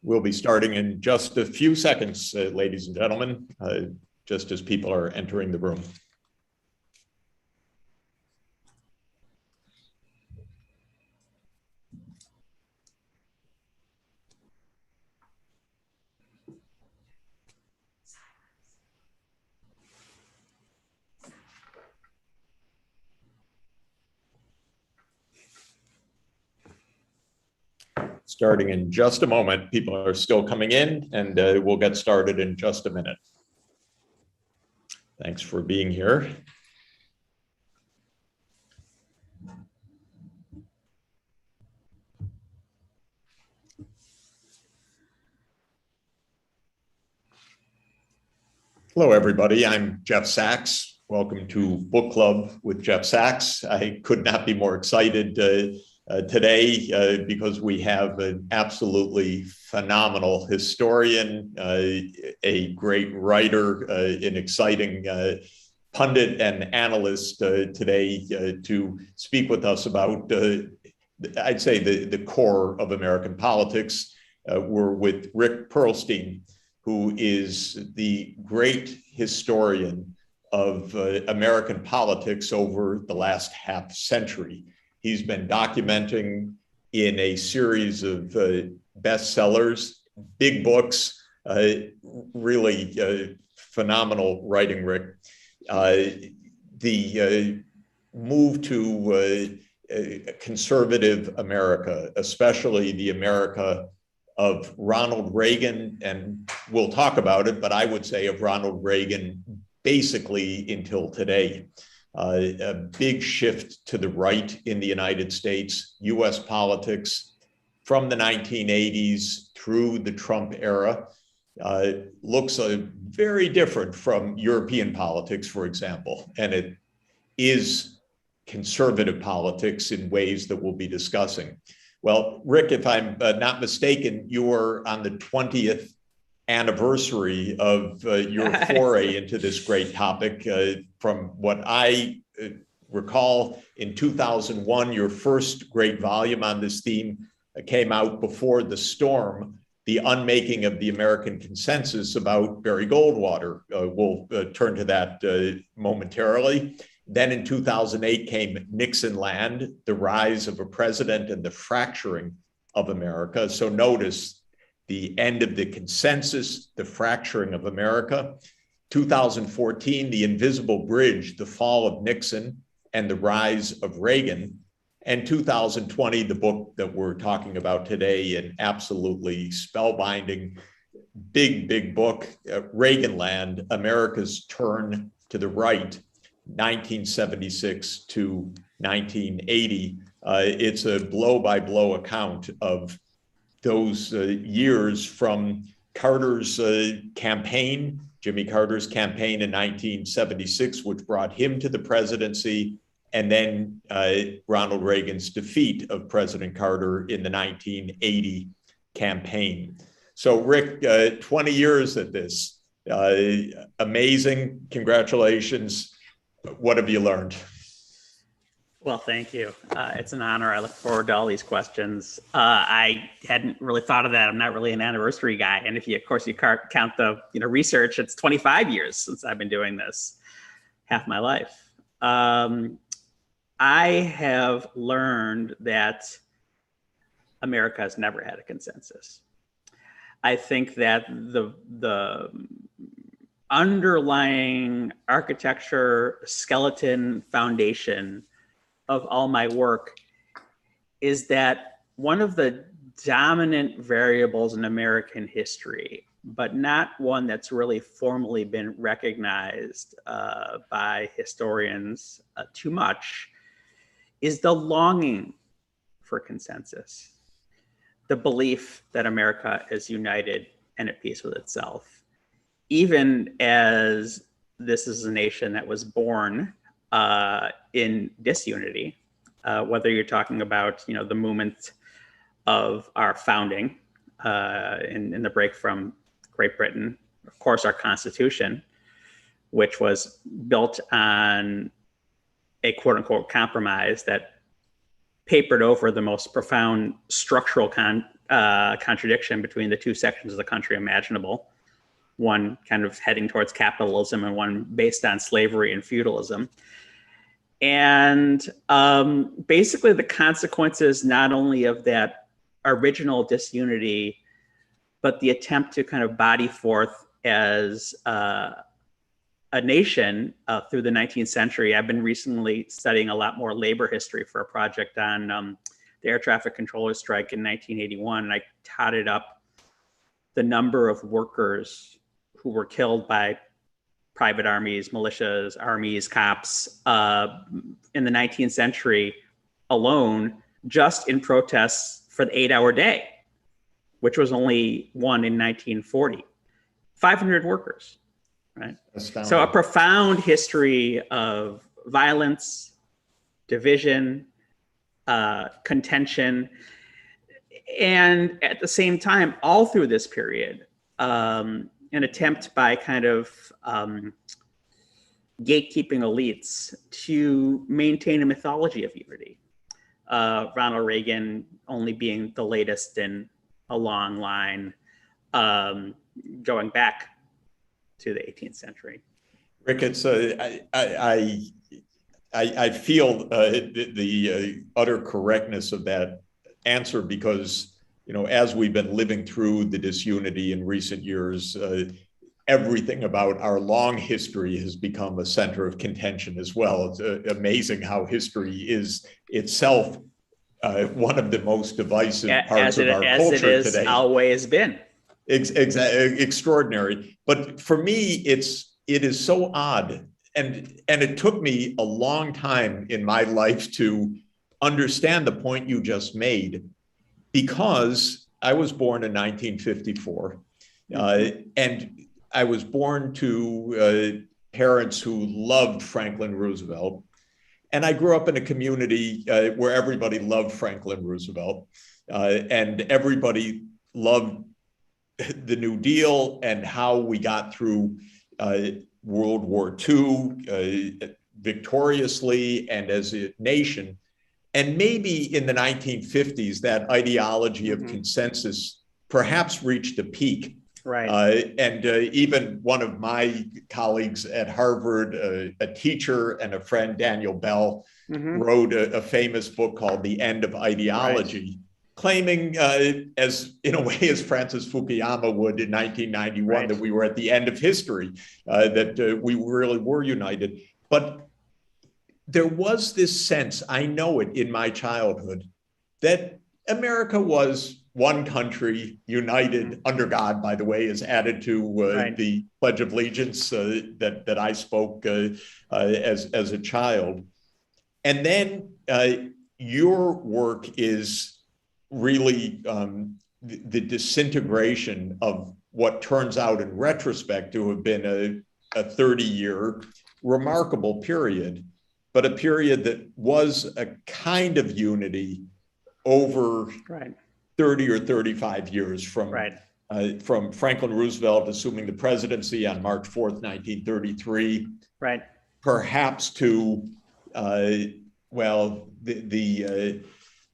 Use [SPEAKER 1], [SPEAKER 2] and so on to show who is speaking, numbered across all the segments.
[SPEAKER 1] We'll be starting in just a few seconds, ladies and gentlemen, just as people are entering the room. Starting in just a moment. People are still coming in, and we'll get started in just a minute. Thanks for being here. Hello, everybody. I'm Jeff Sachs. Welcome to Book Club with Jeff Sachs. I could not be more excited today because we have an absolutely phenomenal historian, a great writer, an exciting pundit and analyst today to speak with us about, I'd say, the core of American politics. We're with Rick Perlstein, who is the great historian of American politics over the last half century. He's been documenting in a series of bestsellers, big books, really phenomenal writing, Rick. The move to conservative America, especially the America of Ronald Reagan, and we'll talk about it, but I would say of Ronald Reagan basically until today. A big shift to the right in the United States, US politics from the 1980s through the Trump era looks very different from European politics, for example, and it is conservative politics in ways that we'll be discussing. Well, Rick, if I'm not mistaken, you were on the 20th anniversary of your foray into this great topic. From what I recall, in 2001, your first great volume on this theme came out before the storm, The Unmaking of the American Consensus about Barry Goldwater. We'll turn to that momentarily. Then in 2008 came Nixonland, The Rise of a President and the Fracturing of America. So notice the end of the consensus, the fracturing of America. 2014, The Invisible Bridge, the fall of Nixon and the rise of Reagan. And 2020, the book that we're talking about today, an absolutely spellbinding, big book, Reaganland, America's Turn to the Right, 1976 to 1980. It's a blow-by-blow account of those years from Carter's campaign, Jimmy Carter's campaign in 1976, which brought him to the presidency, and then Ronald Reagan's defeat of President Carter in the 1980 campaign. So Rick, 20 years at this, amazing, congratulations. What have you learned?
[SPEAKER 2] Well, thank you. It's an honor. I look forward to all these questions. I hadn't really thought of that. I'm not really an anniversary guy. And if you, of course, you count the research, it's 25 years since I've been doing this, half my life. I have learned that America has never had a consensus. I think that the underlying architecture, skeleton, foundation of all my work is that one of the dominant variables in American history, but not one that's really formally been recognized by historians too much, is the longing for consensus, the belief that America is united and at peace with itself, even as this is a nation that was born in disunity, whether you're talking about the movement of our founding in the break from Great Britain, of course our Constitution, which was built on a quote unquote compromise that papered over the most profound structural contradiction between the two sections of the country imaginable, one kind of heading towards capitalism and one based on slavery and feudalism. And basically the consequences not only of that original disunity, but the attempt to kind of body forth as a nation through the 19th century. I've been recently studying a lot more labor history for a project on the air traffic controller strike in 1981. And I totted up the number of workers who were killed by private armies, militias, armies, cops in the 19th century alone, just in protests for the 8-hour day, which was only one in 1940. 500 workers, right?
[SPEAKER 1] Astounding.
[SPEAKER 2] So a profound history of violence, division, contention, and at the same time, all through this period, an attempt by kind of gatekeeping elites to maintain a mythology of unity. Ronald Reagan only being the latest in a long line going back to the 18th century.
[SPEAKER 1] Rick, it's I feel the utter correctness of that answer because, you know, as we've been living through the disunity in recent years, everything about our long history has become a center of contention as well. It's amazing how history is itself one of the most divisive parts of our culture today.
[SPEAKER 2] As it has always been.
[SPEAKER 1] Extraordinary. But for me, it is so odd. And it took me a long time in my life to understand the point you just made, because I was born in 1954, and I was born to parents who loved Franklin Roosevelt. And I grew up in a community where everybody loved Franklin Roosevelt, and everybody loved the New Deal and how we got through World War II victoriously and as a nation. And maybe in the 1950s, that ideology of consensus perhaps reached a peak.
[SPEAKER 2] Right.
[SPEAKER 1] And even one of my colleagues at Harvard, a teacher and a friend, Daniel Bell, wrote a famous book called The End of Ideology, claiming, as in a way as Francis Fukuyama would in 1991, that we were at the end of history, that we really were united. But there was this sense, I know it in my childhood, that America was one country, united under God, by the way, is added to the Pledge of Allegiance that I spoke as a child. And then your work is really the disintegration of what turns out in retrospect to have been a 30-year remarkable period, but a period that was a kind of unity over 30 or 35 years from Franklin Roosevelt assuming the presidency on March 4th, 1933, perhaps to, the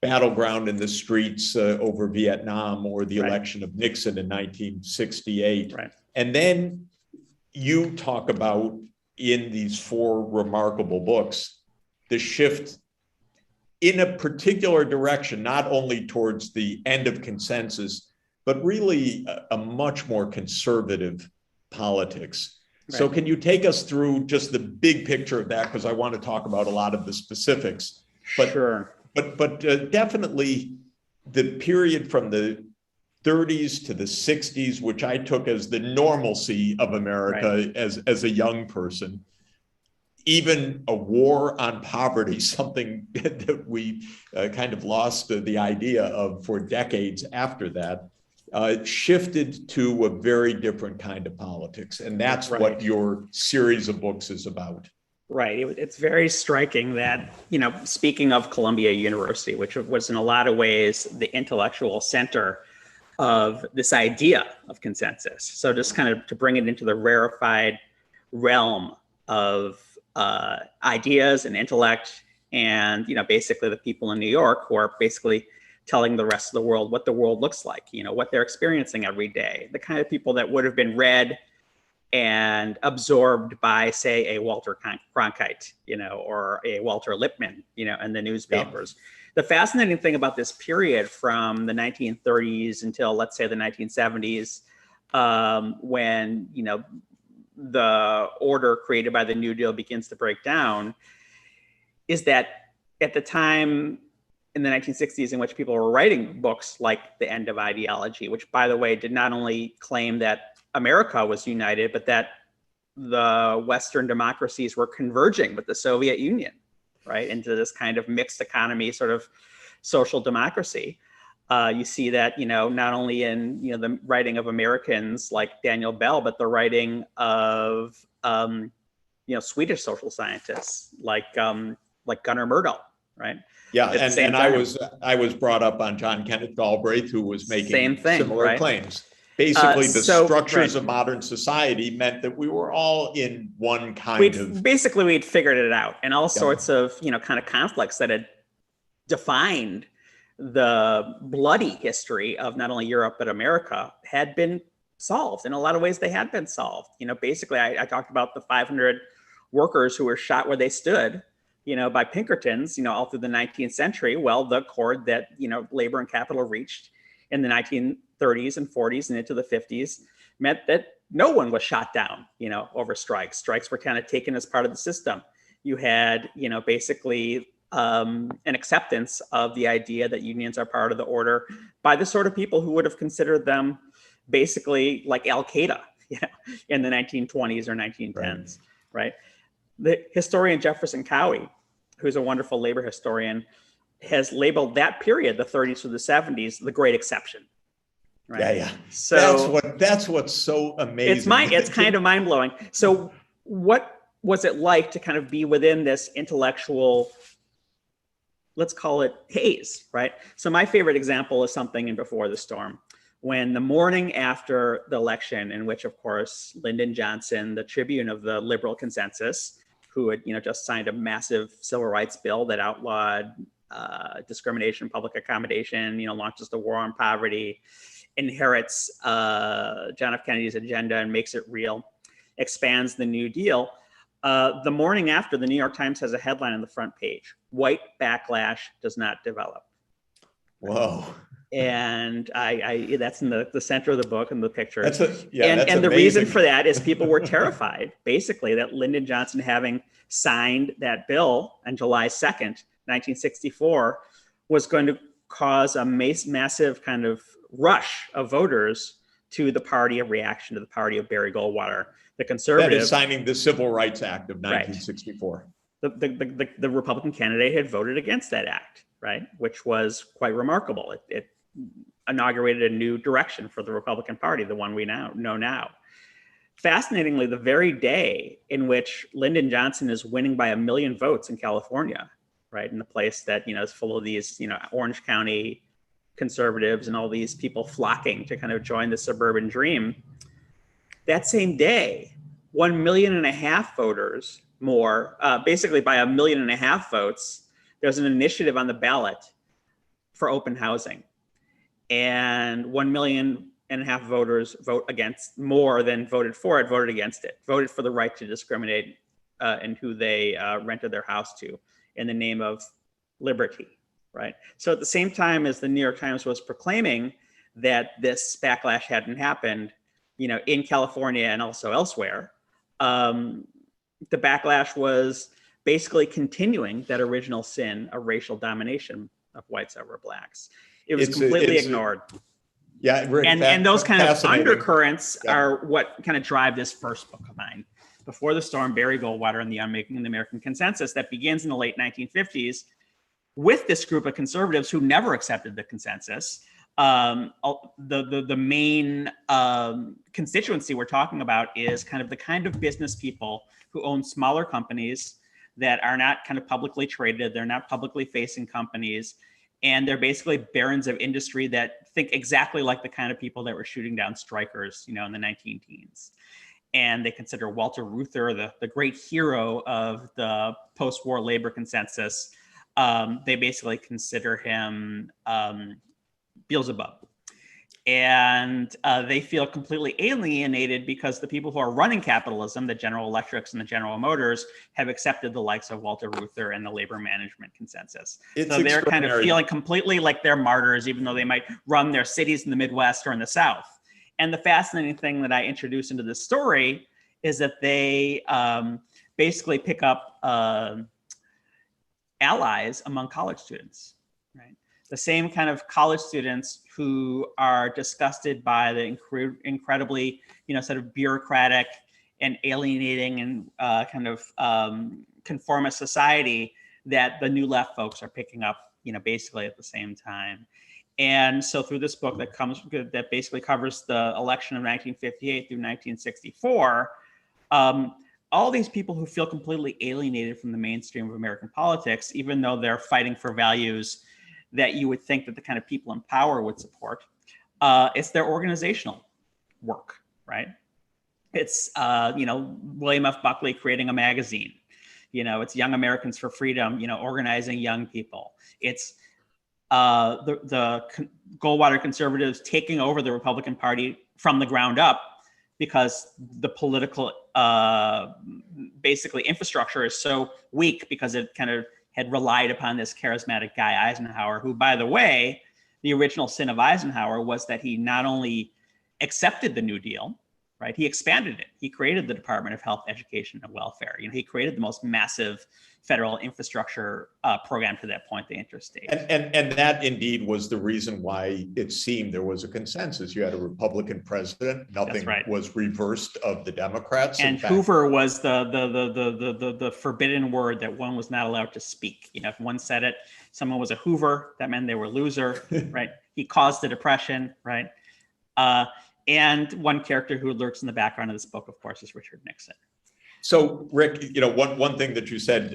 [SPEAKER 1] battleground in the streets over Vietnam or the election of Nixon in 1968. And then you talk about in these 4 remarkable books, the shift in a particular direction, not only towards the end of consensus, but really a much more conservative politics. So can you take us through just the big picture of that? Because I want to talk about a lot of the specifics. But definitely the period from the 30s to the 60s, which I took as the normalcy of America as a young person, even a war on poverty, something that we kind of lost the idea of for decades after that, shifted to a very different kind of politics. And that's what your series of books is about.
[SPEAKER 2] It's very striking that, speaking of Columbia University, which was in a lot of ways the intellectual center of this idea of consensus. So just kind of to bring it into the rarefied realm of ideas and intellect and, basically the people in New York who are basically telling the rest of the world what the world looks like, what they're experiencing every day, the kind of people that would have been read and absorbed by, say, a Walter Cronkite, or a Walter Lippmann, in the newspapers. The fascinating thing about this period from the 1930s until, let's say, the 1970s, when, the order created by the New Deal begins to break down, is that at the time in the 1960s in which people were writing books like The End of Ideology, which, by the way, did not only claim that America was united, but that the Western democracies were converging with the Soviet Union, right, into this kind of mixed economy, sort of social democracy. You see that, not only in, the writing of Americans like Daniel Bell, but the writing of, Swedish social scientists like Gunnar Myrdal, right?
[SPEAKER 1] Yeah, and I was brought up on John Kenneth Galbraith, who was making similar claims. Basically, the structures of modern society meant that we were all in one kind of...
[SPEAKER 2] Basically, we'd figured it out, and all sorts of, kind of conflicts that had defined the bloody history of not only Europe, but America had been solved. In a lot of ways, they had been solved. Basically, I talked about the 500 workers who were shot where they stood, by Pinkertons, all through the 19th century. Well, the chord that, labor and capital reached in the 1930s and 40s and into the 50s meant that no one was shot down, over strikes. Strikes were kind of taken as part of the system. You had, basically an acceptance of the idea that unions are part of the order by the sort of people who would have considered them basically like Al-Qaeda, in the 1920s or 1910s, right? The historian Jefferson Cowie, who's a wonderful labor historian, has labeled that period, the 30s to the 70s, the Great Exception. Right?
[SPEAKER 1] Yeah.
[SPEAKER 2] So
[SPEAKER 1] that's what's so amazing.
[SPEAKER 2] It's kind of mind blowing. So what was it like to kind of be within this intellectual, let's call it haze, right? So my favorite example is something in Before the Storm, when the morning after the election, in which, of course, Lyndon Johnson, the tribune of the liberal consensus, who had, just signed a massive civil rights bill that outlawed discrimination, public accommodation, launches the war on poverty, inherits John F. Kennedy's agenda and makes it real, expands the New Deal. The morning after, the New York Times has a headline on the front page: "White backlash does not develop."
[SPEAKER 1] Whoa.
[SPEAKER 2] And I that's in the center of the book and the picture.
[SPEAKER 1] That's
[SPEAKER 2] the reason for that is people were terrified, basically, that Lyndon Johnson, having signed that bill on July 2nd, 1964, was going to cause a massive kind of rush of voters to the party of reaction, to the party of Barry Goldwater, the conservative.
[SPEAKER 1] That is signing the Civil Rights Act of 1964.
[SPEAKER 2] Right. The Republican candidate had voted against that act, right? Which was quite remarkable. It inaugurated a new direction for the Republican Party, the one we know now. Fascinatingly, the very day in which Lyndon Johnson is winning by 1 million votes in California, right, in the place that, is full of these, Orange County conservatives and all these people flocking to kind of join the suburban dream, that same day, 1.5 million voters more, basically by 1.5 million votes, there's an initiative on the ballot for open housing. And 1.5 million voters vote against, more than voted for it, voted against it, voted for the right to discriminate in who they rented their house to in the name of liberty, right? So at the same time as the New York Times was proclaiming that this backlash hadn't happened, in California and also elsewhere, the backlash was basically continuing that original sin of racial domination of whites over blacks. It was completely ignored.
[SPEAKER 1] Yeah, Rick,
[SPEAKER 2] and those kind of undercurrents are what kind of drive this first book of mine, Before the Storm, Barry Goldwater and the Unmaking of the American Consensus, that begins in the late 1950s with this group of conservatives who never accepted the consensus. The main constituency we're talking about is kind of business people who own smaller companies that are not kind of publicly traded. They're not publicly facing companies. And they're basically barons of industry that think exactly like the kind of people that were shooting down strikers, in the 19-teens. And they consider Walter Reuther the great hero of the post-war labor consensus. they basically consider him Beelzebub. And they feel completely alienated because the people who are running capitalism, the General Electrics and the General Motors, have accepted the likes of Walter Reuther and the labor management consensus. So they're kind of feeling completely like they're martyrs, even though they might run their cities in the Midwest or in the South. And the fascinating thing that I introduce into this story is that they basically pick up allies among college students, right? The same kind of college students who are disgusted by the incredibly, sort of bureaucratic and alienating and kind of conformist society that the New Left folks are picking up, basically at the same time. And so through this book that basically covers the election of 1958 through 1964, all these people who feel completely alienated from the mainstream of American politics, even though they're fighting for values that you would think that the kind of people in power would support, it's their organizational work, right? It's, William F. Buckley creating a magazine. It's Young Americans for Freedom, organizing young people. It's the Goldwater conservatives taking over the Republican Party from the ground up because the political, basically infrastructure is so weak because it kind of had relied upon this charismatic guy, Eisenhower, who, by the way, the original sin of Eisenhower was that he not only accepted the New Deal, right? He expanded it. He created the Department of Health, Education, and Welfare. He created the most massive federal infrastructure program to that point, the interstate.
[SPEAKER 1] And that indeed was the reason why it seemed there was a consensus. You had a Republican president. Nothing was reversed of the Democrats.
[SPEAKER 2] And Hoover was the forbidden word that one was not allowed to speak. If one said it, someone was a Hoover, that meant they were a loser, right? He caused the Depression, right? And one character who lurks in the background of this book, of course, is Richard Nixon.
[SPEAKER 1] So, Rick, one thing that you said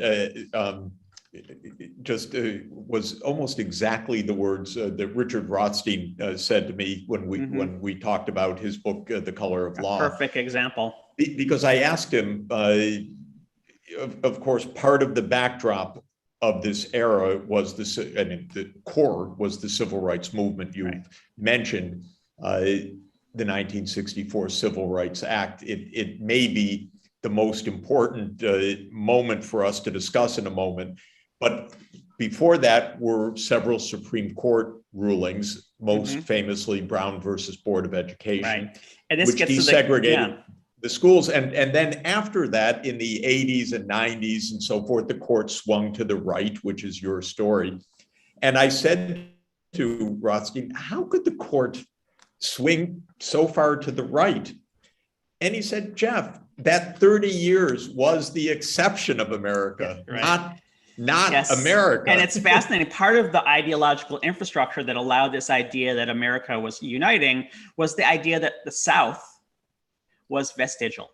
[SPEAKER 1] was almost exactly the words that Richard Rothstein said to me when we talked about his book, The Color of Law.
[SPEAKER 2] Perfect example.
[SPEAKER 1] Because I asked him, of course, part of the backdrop of this era was the core was the civil rights movement. You mentioned the 1964 Civil Rights Act. It may be the most important moment for us to discuss in a moment. But before that were several Supreme Court rulings, most famously Brown versus Board of Education, which desegregated the schools. And then after that, in the 80s and 90s and so forth, the court swung to the right, which is your story. And I said to Rothstein, how could the court swing so far to the right? And he said, Jeff, that 30 years was the exception of America, not America.
[SPEAKER 2] And it's fascinating. Part of the ideological infrastructure that allowed this idea that America was uniting was the idea that the South was vestigial,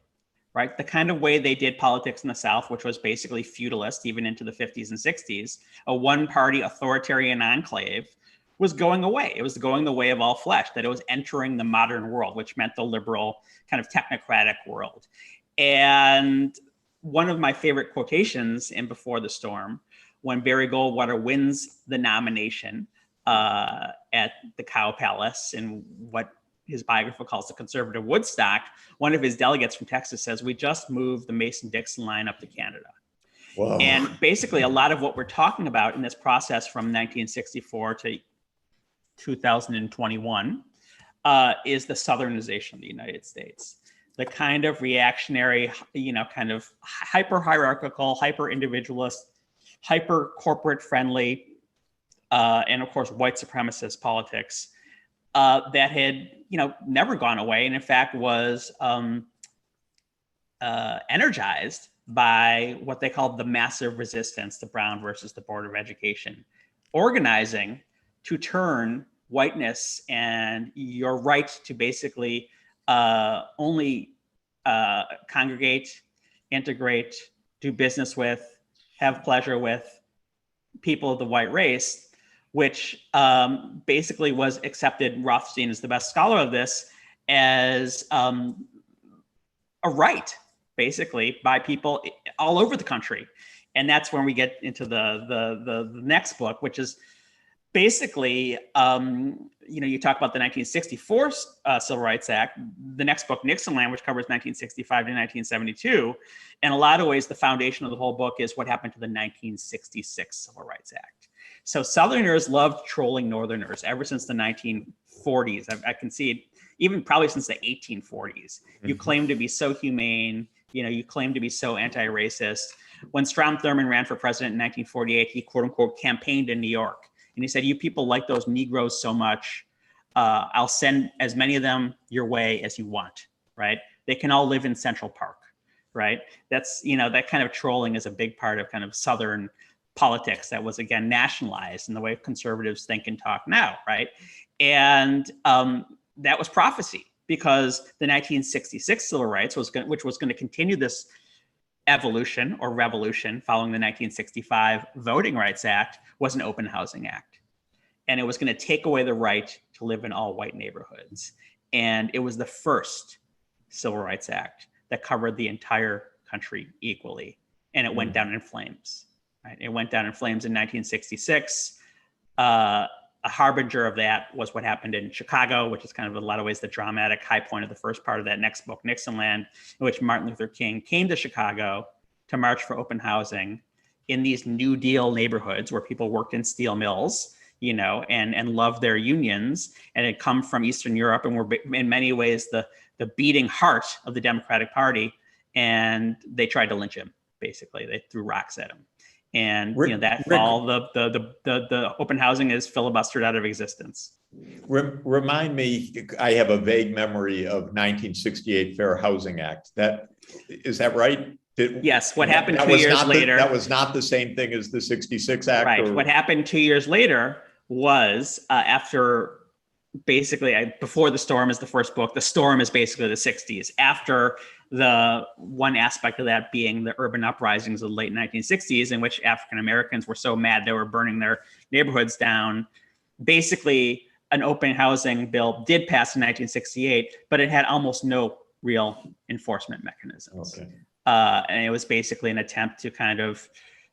[SPEAKER 2] right? The kind of way they did politics in the South, which was basically feudalist, even into the 50s and 60s, a one-party authoritarian enclave, was going away. It was going the way of all flesh, that it was entering the modern world, which meant the liberal kind of technocratic world. And one of my favorite quotations in Before the Storm, when Barry Goldwater wins the nomination at the Cow Palace in what his biographer calls the conservative Woodstock, one of his delegates from Texas says, "We just moved the Mason-Dixon line up to Canada." Whoa. And basically a lot of what we're talking about in this process from 1964 to 2021 is the Southernization of the United States. The kind of reactionary, kind of hyper-hierarchical, hyper-individualist, hyper-corporate friendly, and of course, white supremacist politics that had, never gone away. And in fact, was energized by what they called the massive resistance, the Brown versus the Board of Education, organizing to turn whiteness and your right to basically only congregate, integrate, do business with, have pleasure with people of the white race, which basically was accepted, Rothstein is the best scholar of this, as a right, basically, by people all over the country. And that's when we get into the next book, which is basically, you talk about the 1964 Civil Rights Act, the next book, Nixonland, which covers 1965 to 1972. In a lot of ways, the foundation of the whole book is what happened to the 1966 Civil Rights Act. So Southerners loved trolling Northerners ever since the 1940s. I can see it even probably since the 1840s. You claim to be so humane, you claim to be so anti-racist. When Strom Thurmond ran for president in 1948, he quote unquote campaigned in New York. And he said, you people like those Negroes so much, I'll send as many of them your way as you want, right? They can all live in Central Park, right? That's, that kind of trolling is a big part of kind of Southern politics that was, again, nationalized in the way conservatives think and talk now, right? And that was prophecy, because the 1966 Civil Rights, which was going to continue this evolution or revolution following the 1965 Voting Rights Act, was an open housing act. And it was going to take away the right to live in all white neighborhoods. And it was the first Civil Rights Act that covered the entire country equally. And it went down in flames, right? It went down in flames in 1966. A harbinger of that was what happened in Chicago, which is kind of in a lot of ways the dramatic high point of the first part of that next book, Nixonland, in which Martin Luther King came to Chicago to march for open housing in these New Deal neighborhoods where people worked in steel mills, and loved their unions, and had come from Eastern Europe and were in many ways the beating heart of the Democratic Party. And they tried to lynch him, basically. They threw rocks at him. And fall, the open housing is filibustered out of existence.
[SPEAKER 1] Remind me, I have a vague memory of 1968 Fair Housing Act. Is that right?
[SPEAKER 2] Yes. What happened 2 years later?
[SPEAKER 1] That was not the same thing as the 66 Act.
[SPEAKER 2] Right. What happened 2 years later was after basically Before the Storm is the first book. The Storm is basically the 60s. After the one aspect of that being the urban uprisings of the late 1960s, in which African Americans were so mad they were burning their neighborhoods down. Basically, an open housing bill did pass in 1968, but it had almost no real enforcement mechanisms.
[SPEAKER 1] Okay.
[SPEAKER 2] And it was basically an attempt to kind of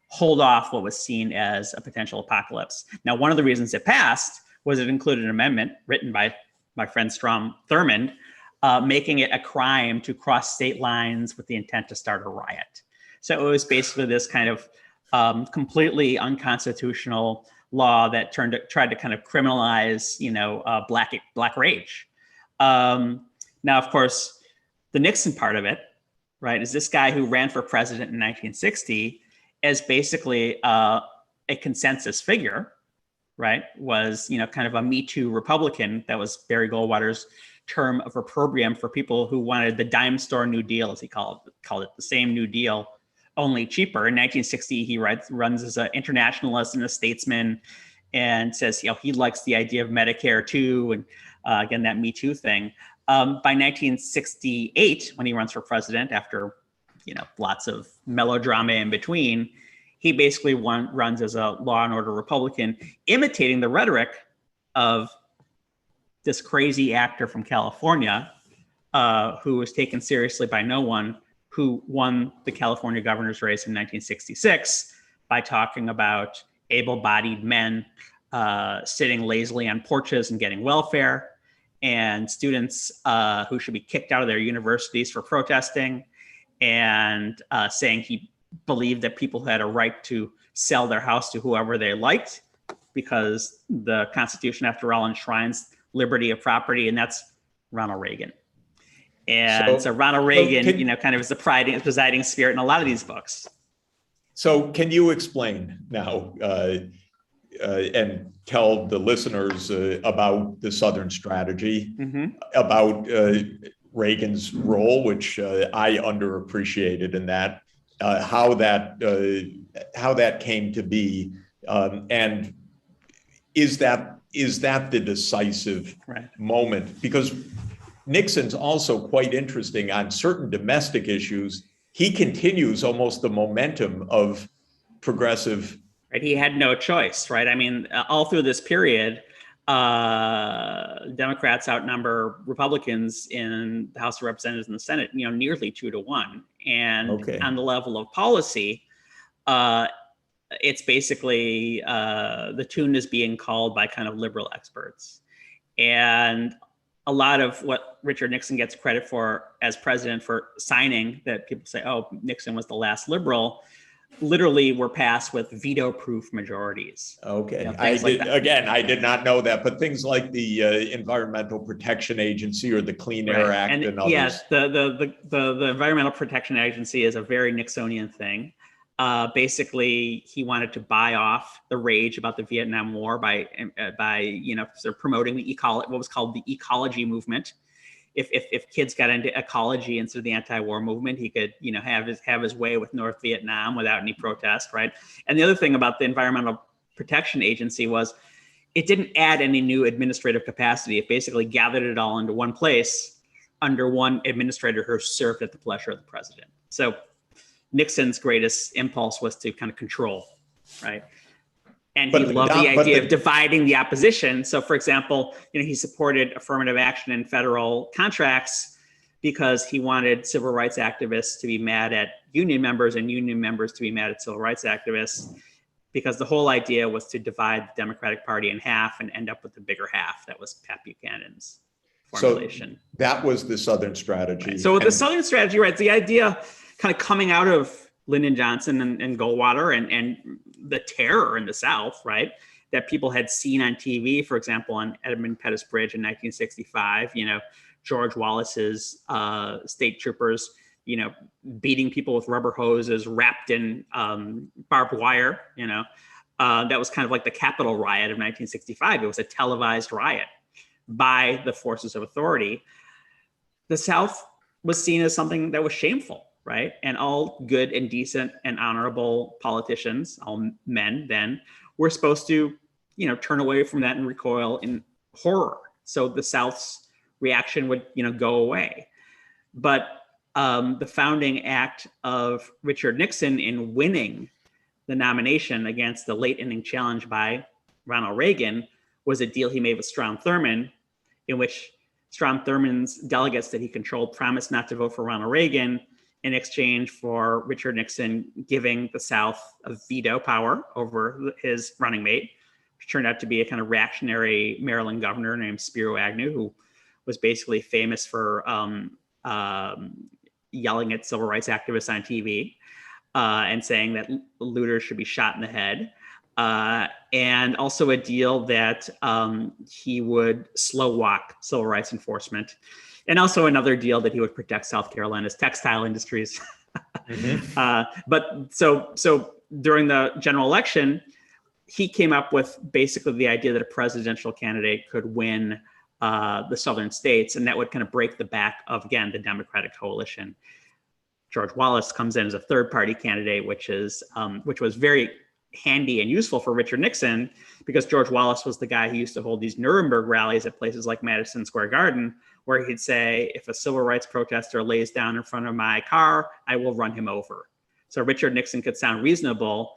[SPEAKER 2] hold off what was seen as a potential apocalypse. Now, one of the reasons it passed was it included an amendment written by my friend Strom Thurmond, making it a crime to cross state lines with the intent to start a riot. So it was basically this kind of completely unconstitutional law that tried to kind of criminalize, black rage. Now, of course, the Nixon part of it, right, is this guy who ran for president in 1960 as basically a consensus figure, right, was, kind of a Me Too Republican. That was Barry Goldwater's term of opprobrium for people who wanted the dime store New Deal, as he called it, the same New Deal, only cheaper. In 1960, he runs as an internationalist and a statesman, and says, he likes the idea of Medicare too, and again, that Me Too thing. By 1968, when he runs for president, after lots of melodrama in between, he basically runs as a law and order Republican, imitating the rhetoric of this crazy actor from California, who was taken seriously by no one, who won the California governor's race in 1966 by talking about able-bodied men sitting lazily on porches and getting welfare, and students who should be kicked out of their universities for protesting, and saying he believed that people had a right to sell their house to whoever they liked, because the Constitution, after all, enshrines liberty of property, and that's Ronald Reagan. And so Ronald Reagan, kind of is the presiding spirit in a lot of these books.
[SPEAKER 1] So can you explain now and tell the listeners about the Southern strategy, about Reagan's role, which I underappreciated in that, how that came to be, and is that the decisive moment? Because Nixon's also quite interesting on certain domestic issues. He continues almost the momentum of progressive.
[SPEAKER 2] Right, he had no choice, right? I mean, all through this period, Democrats outnumber Republicans in the House of Representatives and the Senate, nearly 2-1. And on the level of policy, it's basically the tune is being called by kind of liberal experts. And a lot of what Richard Nixon gets credit for as president for signing, that people say, oh, Nixon was the last liberal, literally were passed with veto-proof majorities.
[SPEAKER 1] Okay,
[SPEAKER 2] Like
[SPEAKER 1] I did not know that, but things like the Environmental Protection Agency or the Clean Air Act and others.
[SPEAKER 2] Yes, the Environmental Protection Agency is a very Nixonian thing. Basically, he wanted to buy off the rage about the Vietnam War by sort of promoting what was called the ecology movement. If kids got into ecology instead of the anti-war movement, he could have his way with North Vietnam without any protest, right? And the other thing about the Environmental Protection Agency was it didn't add any new administrative capacity. It basically gathered it all into one place under one administrator who served at the pleasure of the president. So Nixon's greatest impulse was to kind of control, right? And he loved the idea of dividing the opposition. So, for example, he supported affirmative action in federal contracts because he wanted civil rights activists to be mad at union members and union members to be mad at civil rights activists, because the whole idea was to divide the Democratic Party in half and end up with the bigger half. That was Pat Buchanan's formulation.
[SPEAKER 1] So that was the Southern strategy.
[SPEAKER 2] Right. So the Southern strategy, right? The idea kind of coming out of Lyndon Johnson and Goldwater and the terror in the South, right? That people had seen on TV, for example, on Edmund Pettus Bridge in 1965, George Wallace's state troopers, beating people with rubber hoses wrapped in barbed wire, that was kind of like the Capitol riot of 1965. It was a televised riot by the forces of authority. The South was seen as something that was shameful, right? And all good and decent and honorable politicians, all men then, were supposed to, turn away from that and recoil in horror. So the South's reaction would, go away. But the founding act of Richard Nixon in winning the nomination against the late inning challenge by Ronald Reagan was a deal he made with Strom Thurmond, in which Strom Thurmond's delegates that he controlled promised not to vote for Ronald Reagan in exchange for Richard Nixon giving the South a veto power over his running mate, which turned out to be a kind of reactionary Maryland governor named Spiro Agnew, who was basically famous for yelling at civil rights activists on TV and saying that looters should be shot in the head. And also a deal that he would slow walk civil rights enforcement. And also another deal that he would protect South Carolina's textile industries. But so during the general election, he came up with basically the idea that a presidential candidate could win the southern states, and that would kind of break the back of, again, the Democratic coalition. George Wallace comes in as a third-party candidate, which was very handy and useful for Richard Nixon, because George Wallace was the guy who used to hold these Nuremberg rallies at places like Madison Square Garden, where he'd say, if a civil rights protester lays down in front of my car, I will run him over. So Richard Nixon could sound reasonable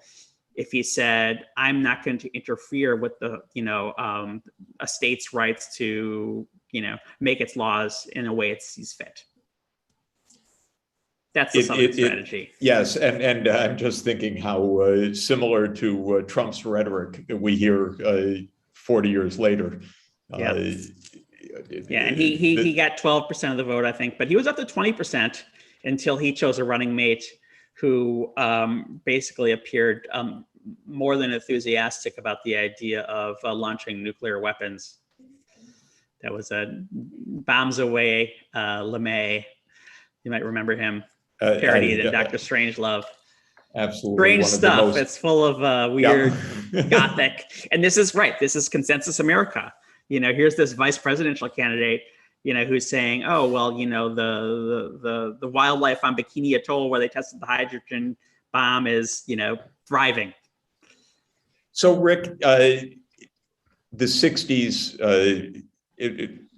[SPEAKER 2] if he said, I'm not going to interfere with the, a state's rights to, make its laws in a way it sees fit. That's the Southern strategy.
[SPEAKER 1] Yes, and I'm just thinking how similar to Trump's rhetoric we hear 40 years later.
[SPEAKER 2] And he got 12% of the vote, I think, but he was up to 20% until he chose a running mate who basically appeared more than enthusiastic about the idea of launching nuclear weapons. That was a Bombs Away LeMay. You might remember him. Parodied in Dr. Strangelove.
[SPEAKER 1] Absolutely.
[SPEAKER 2] Strange stuff. It's full of weird gothic. And this is right. This is consensus America. Here's this vice presidential candidate, who's saying, oh, well, the wildlife on Bikini Atoll where they tested the hydrogen bomb is, thriving.
[SPEAKER 1] So, Rick, the 60s,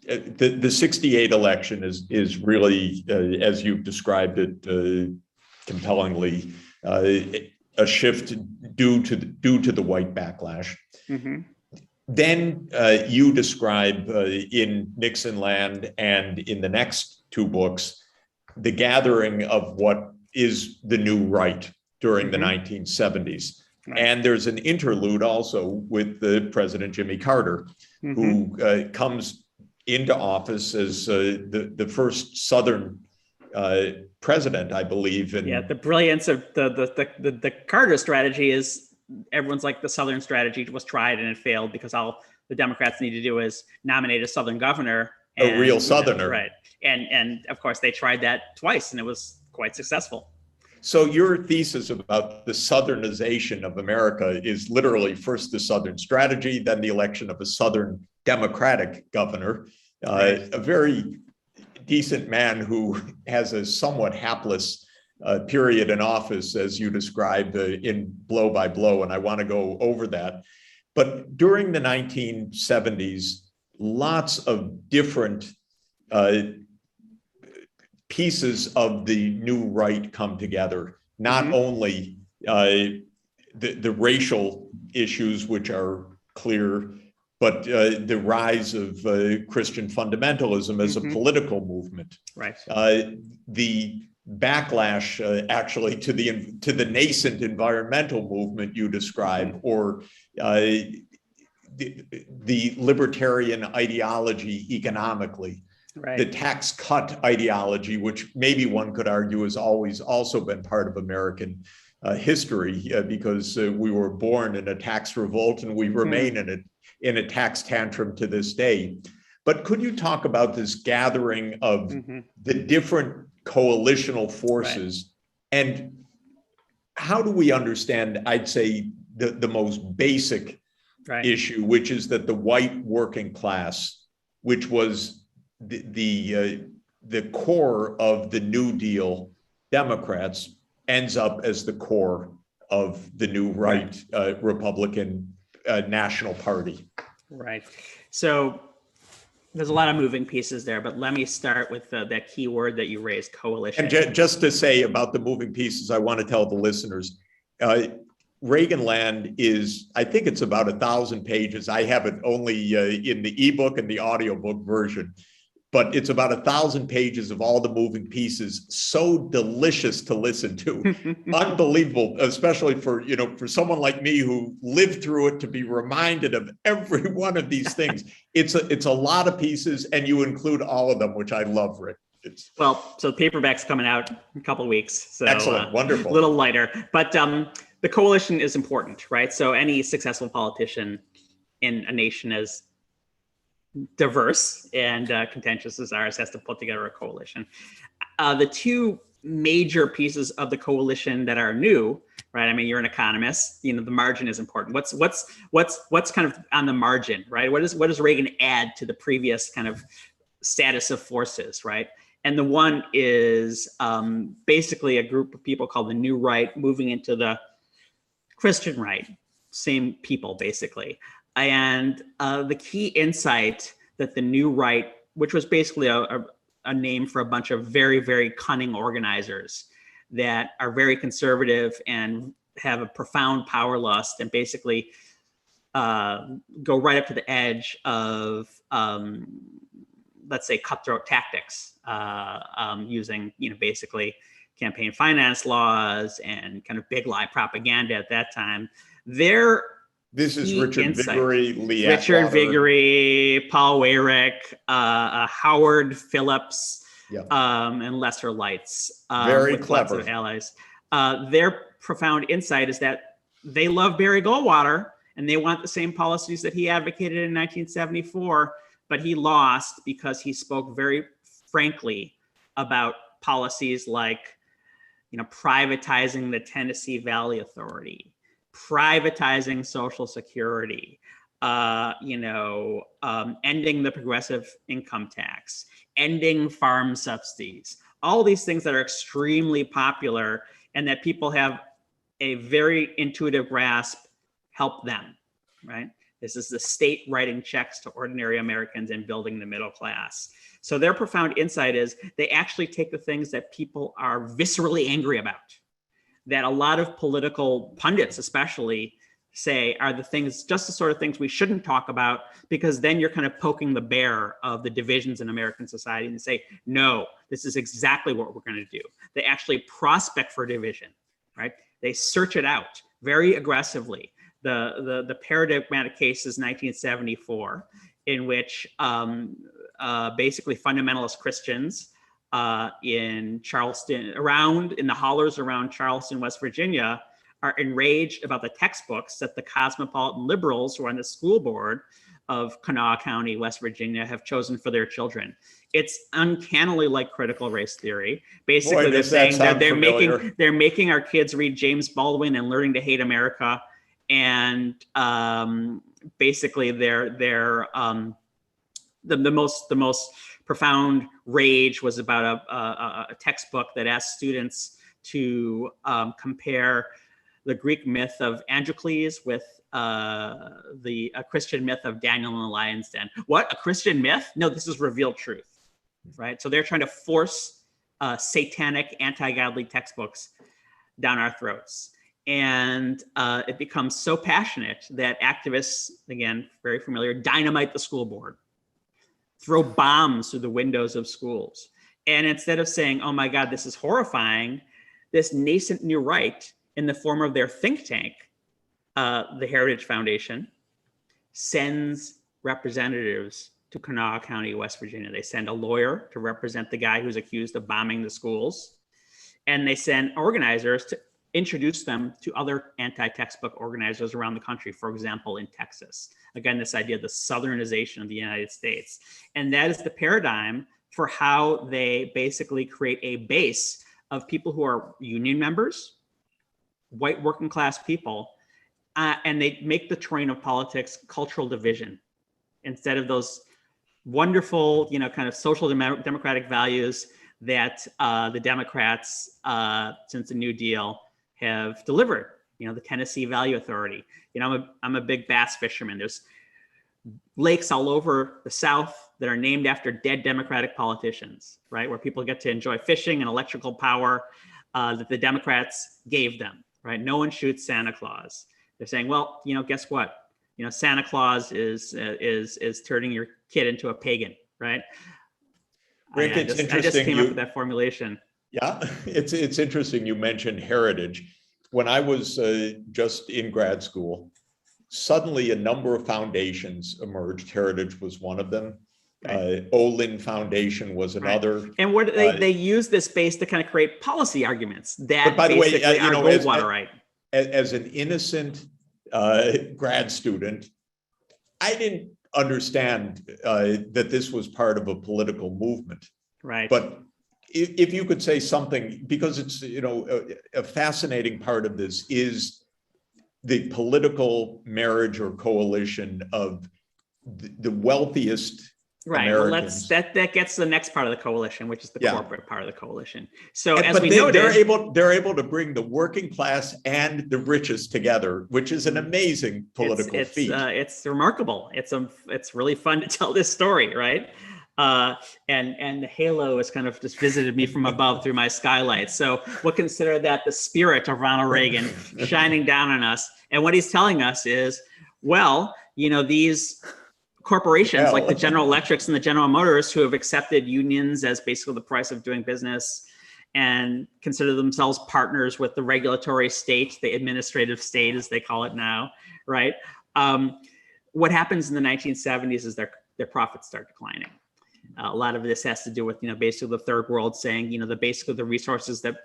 [SPEAKER 1] the 68 election is really, as you've described it compellingly, a shift due to the white backlash. Mm-hmm. Then you describe in Nixonland and in the next two books, the gathering of what is the new right. during the 1970s.
[SPEAKER 2] Right.
[SPEAKER 1] And there's an interlude also with the President Jimmy Carter, who comes into office as the first Southern president, I believe. And
[SPEAKER 2] yeah, the brilliance of the Carter strategy is everyone's like the Southern strategy was tried and it failed because all the Democrats need to do is nominate a Southern governor.
[SPEAKER 1] A real Southerner.
[SPEAKER 2] Right. And of course, they tried that twice and it was quite successful.
[SPEAKER 1] So your thesis about the Southernization of America is literally first the Southern strategy, then the election of a Southern Democratic governor, a very decent man who has a somewhat hapless period in office, as you described in Blow by Blow, and I want to go over that. But during the 1970s, lots of different pieces of the new right come together, not only the racial issues, which are clear, but the rise of Christian fundamentalism as a political movement.
[SPEAKER 2] Right.
[SPEAKER 1] The backlash actually to the nascent environmental movement you describe, or the libertarian ideology economically.
[SPEAKER 2] Right.
[SPEAKER 1] The tax cut ideology, which maybe one could argue has always also been part of American history, because we were born in a tax revolt and we remain in a tax tantrum to this day. But could you talk about this gathering of the different coalitional forces, and how do we understand, I'd say, the most basic issue, which is that the white working class, which was the core of the New Deal Democrats, ends up as the core of the new right Republican National Party.
[SPEAKER 2] Right. So there's a lot of moving pieces there, but let me start with that key word that you raised, coalition.
[SPEAKER 1] And just to say about the moving pieces, I want to tell the listeners, Reaganland is, I think it's about 1,000 pages. I have it only in the ebook and the audiobook version, but it's about 1,000 pages of all the moving pieces. So delicious to listen to, unbelievable, especially for someone like me who lived through it, to be reminded of every one of these things. It's a lot of pieces, and you include all of them, which I love, Rick.
[SPEAKER 2] So the paperback's coming out in a couple of weeks. So
[SPEAKER 1] excellent, wonderful,
[SPEAKER 2] a little lighter, but the coalition is important, right? So any successful politician in a nation as diverse and contentious as ours has to put together a coalition. The two major pieces of the coalition that are new, right? I mean, you're an economist. The margin is important. What's kind of on the margin, right? What does Reagan add to the previous kind of status of forces, right? And the one is basically a group of people called the New Right moving into the Christian right, same people basically. And the key insight that the New Right, which was basically a name for a bunch of very, very cunning organizers that are very conservative and have a profound power lust and basically go right up to the edge of, let's say, cutthroat tactics, using, basically campaign finance laws and kind of big lie propaganda at that time.
[SPEAKER 1] This is Richard Viguerie,
[SPEAKER 2] Richard Viguerie, Paul Weyrich, Howard Phillips, and lesser lights.
[SPEAKER 1] Very
[SPEAKER 2] with
[SPEAKER 1] clever.
[SPEAKER 2] Lots of allies. Their profound insight is that they love Barry Goldwater and they want the same policies that he advocated in 1974, but he lost because he spoke very frankly about policies like, privatizing the Tennessee Valley Authority, privatizing Social Security, ending the progressive income tax, ending farm subsidies, all these things that are extremely popular and that people have a very intuitive grasp help them, right? This is the state writing checks to ordinary Americans and building the middle class. So their profound insight is they actually take the things that people are viscerally angry about, that a lot of political pundits especially say are just the sort of things we shouldn't talk about, because then you're kind of poking the bear of the divisions in American society and say, no, this is exactly what we're going to do. They actually prospect for division, right? They search it out very aggressively. The paradigmatic case is 1974, in which basically fundamentalist Christians in Charleston, in the hollers around Charleston, West Virginia, are enraged about the textbooks that the cosmopolitan liberals who are on the school board of Kanawha County, West Virginia, have chosen for their children. It's uncannily like critical race theory. Basically,
[SPEAKER 1] Boy,
[SPEAKER 2] they're saying they're
[SPEAKER 1] familiar.
[SPEAKER 2] making our kids read James Baldwin and learning to hate America, and basically the most profound rage was about a textbook that asked students to compare the Greek myth of Androcles with a Christian myth of Daniel in the lion's den. What, a Christian myth? No, this is revealed truth, right? So they're trying to force satanic, anti-godly textbooks down our throats. And it becomes so passionate that activists, again, very familiar, dynamite the school board, throw bombs through the windows of schools. And instead of saying, oh my God, this is horrifying, this nascent new right, in the form of their think tank, the Heritage Foundation, sends representatives to Kanawha County, West Virginia. They send a lawyer to represent the guy who's accused of bombing the schools. And they send organizers to introduce them to other anti-textbook organizers around the country, for example, in Texas. Again, this idea of the Southernization of the United States. And that is the paradigm for how they basically create a base of people who are union members, white working class people, and they make the terrain of politics cultural division instead of those wonderful, kind of social democratic values that the Democrats, since the New Deal, have delivered. The Tennessee Value Authority. I'm a big bass fisherman. There's lakes all over the South that are named after dead Democratic politicians, right? Where people get to enjoy fishing and electrical power that the Democrats gave them, right? No one shoots Santa Claus. They're saying, well, guess what? Santa Claus is turning your kid into a pagan, right?
[SPEAKER 1] Rick,
[SPEAKER 2] I just came up with that formulation.
[SPEAKER 1] Yeah, it's interesting you mentioned heritage. When I was just in grad school, suddenly a number of foundations emerged. Heritage was one of them. Right. Olin Foundation was another.
[SPEAKER 2] Right. And what they use this base to kind of create policy arguments that
[SPEAKER 1] but by the way,
[SPEAKER 2] are Goldwater, right?
[SPEAKER 1] As an innocent grad student, I didn't understand that this was part of a political movement.
[SPEAKER 2] Right.
[SPEAKER 1] But if you could say something, because it's, a fascinating part of this is the political marriage or coalition of the wealthiest
[SPEAKER 2] Right.
[SPEAKER 1] Americans.
[SPEAKER 2] Well, that gets to the next part of the coalition, which is the corporate part of the coalition. So
[SPEAKER 1] they're able to bring the working class and the richest together, which is an amazing political feat.
[SPEAKER 2] It's remarkable. It's really fun to tell this story, right? And the halo has kind of just visited me from above through my skylight. So we'll consider that the spirit of Ronald Reagan shining down on us. And what he's telling us is, well, these corporations like the General Electrics and the General Motors, who have accepted unions as basically the price of doing business and consider themselves partners with the regulatory state, the administrative state, as they call it now, right? What happens in the 1970s is their profits start declining. A lot of this has to do with, basically the third world saying, basically the resources that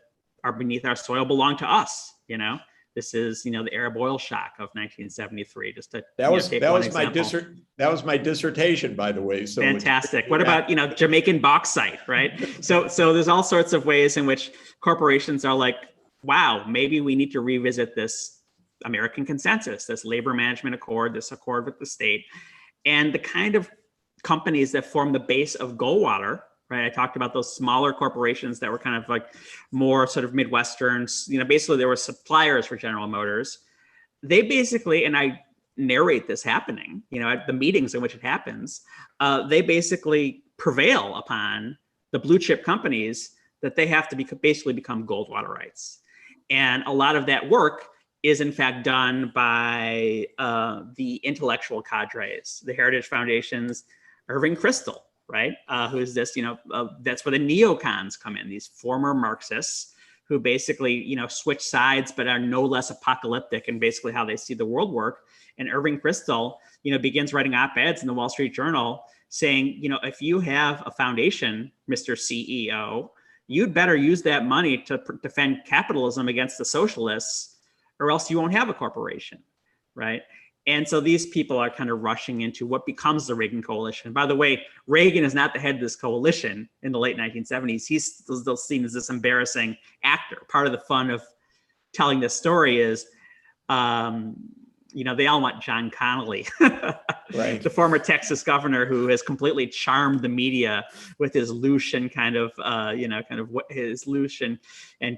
[SPEAKER 2] are beneath our soil belong to us, This is, the Arab oil shock of 1973. Just to
[SPEAKER 1] that was my dissertation, by the way. So
[SPEAKER 2] fantastic. What about Jamaican bauxite, right? So there's all sorts of ways in which corporations are like, wow, maybe we need to revisit this American consensus, this labor management accord, this accord with the state, and the kind of companies that form the base of Goldwater. Right. I talked about those smaller corporations that were kind of like more sort of Midwesterns. Basically there were suppliers for General Motors. They basically, and I narrate this happening, at the meetings in which it happens, they basically prevail upon the blue chip companies that they have to basically become Goldwaterites. And a lot of that work is in fact done by the intellectual cadres, the Heritage Foundation's Irving Kristol. Right? Who is this? That's where the neocons come in, these former Marxists who basically, switch sides, but are no less apocalyptic in basically how they see the world work. And Irving Kristol, begins writing op-eds in the Wall Street Journal saying, if you have a foundation, Mr. CEO, you'd better use that money to defend capitalism against the socialists, or else you won't have a corporation, right? And so these people are kind of rushing into what becomes the Reagan coalition. By the way, Reagan is not the head of this coalition in the late 1970s. He's still seen as this embarrassing actor. Part of the fun of telling this story is, they all want John Connally,
[SPEAKER 1] right,
[SPEAKER 2] the former Texas governor who has completely charmed the media with his loose and his loose and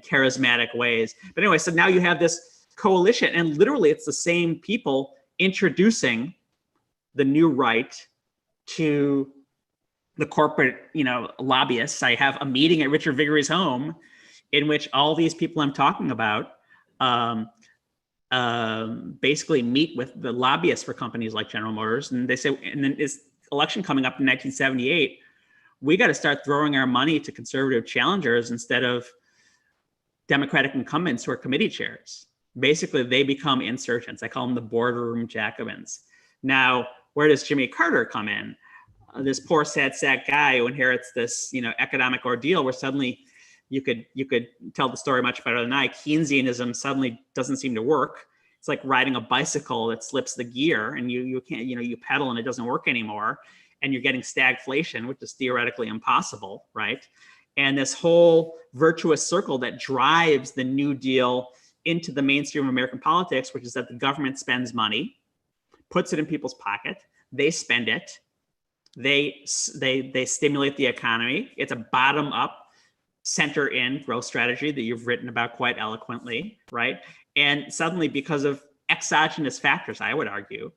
[SPEAKER 2] charismatic ways. But anyway, so now you have this coalition, and literally it's the same people introducing the new right to the corporate, lobbyists. I have a meeting at Richard Viguery's home in which all these people I'm talking about basically meet with the lobbyists for companies like General Motors. And they say, and then this election coming up in 1978, we got to start throwing our money to conservative challengers instead of Democratic incumbents who are committee chairs. Basically, they become insurgents. I call them the boardroom Jacobins. Now, where does Jimmy Carter come in? This poor, sad sack guy who inherits this, economic ordeal where suddenly you could tell the story much better than I. Keynesianism suddenly doesn't seem to work. It's like riding a bicycle that slips the gear, and you can't, you pedal and it doesn't work anymore, and you're getting stagflation, which is theoretically impossible, right? And this whole virtuous circle that drives the New Deal into the mainstream of American politics, which is that the government spends money, puts it in people's pocket, they spend it, they stimulate the economy. It's a bottom-up, center-in growth strategy that you've written about quite eloquently, right? And suddenly, because of exogenous factors, I would argue,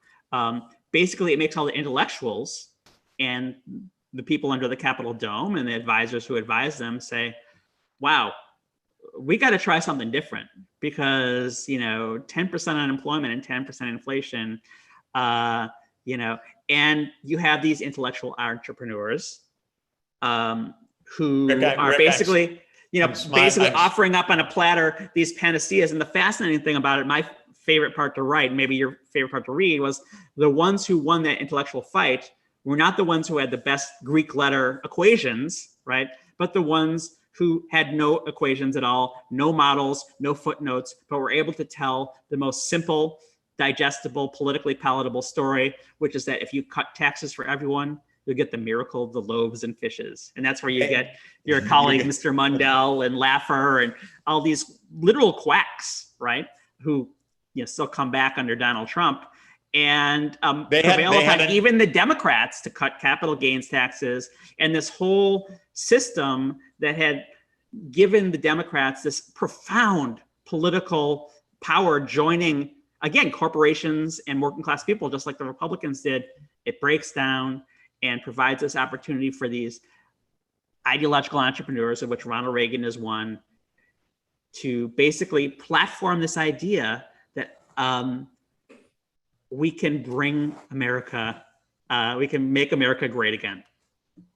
[SPEAKER 2] basically it makes all the intellectuals and the people under the Capitol Dome and the advisors who advise them say, wow, we got to try something different, because 10% unemployment and 10% inflation, and you have these intellectual entrepreneurs who are basically offering up on a platter these panaceas. And the fascinating thing about it, my favorite part to write, maybe your favorite part to read, was the ones who won that intellectual fight were not the ones who had the best Greek letter equations, right? But the ones who had no equations at all, no models, no footnotes, but were able to tell the most simple, digestible, politically palatable story, which is that if you cut taxes for everyone, you'll get the miracle of the loaves and fishes. And that's where you get your colleague, Mr. Mundell and Laffer and all these literal quacks, right? Who still come back under Donald Trump and prevail upon even the Democrats to cut capital gains taxes. And this whole system that had given the Democrats this profound political power, joining, again, corporations and working class people, just like the Republicans did, it breaks down and provides this opportunity for these ideological entrepreneurs, of which Ronald Reagan is one, to basically platform this idea that we can bring America, we can make America great again.